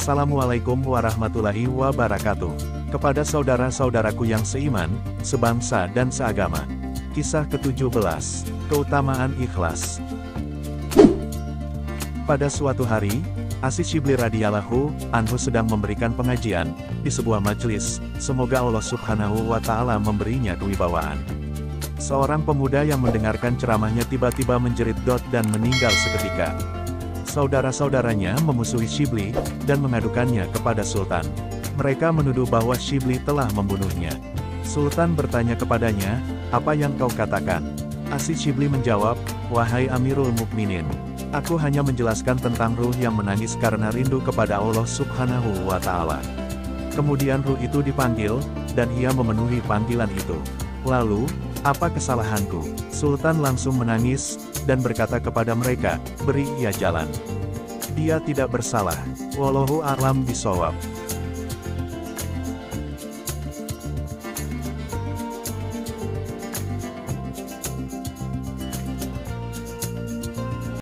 Assalamualaikum warahmatullahi wabarakatuh. Kepada saudara-saudaraku yang seiman, sebangsa dan seagama. Kisah ke-17, Keutamaan Ikhlas. Pada suatu hari, Asy-Syibli radhiyallahu anhu sedang memberikan pengajian di sebuah majelis. Semoga Allah Subhanahu wa Ta'ala memberinya kewibawaan. Seorang pemuda yang mendengarkan ceramahnya tiba-tiba menjerit dan meninggal seketika. Saudara-saudaranya memusuhi Syibli dan mengadukannya kepada Sultan. Mereka menuduh bahwa Syibli telah membunuhnya. Sultan bertanya kepadanya, "Apa yang kau katakan?" Asy-Syibli menjawab, "Wahai Amirul Mukminin, aku hanya menjelaskan tentang ruh yang menangis karena rindu kepada Allah Subhanahu wa Ta'ala." Kemudian ruh itu dipanggil, dan ia memenuhi panggilan itu. Lalu, apa kesalahanku? Sultan langsung menangis, dan berkata kepada mereka, "Beri ia jalan. Dia tidak bersalah. Wallahu a'lam bishawab."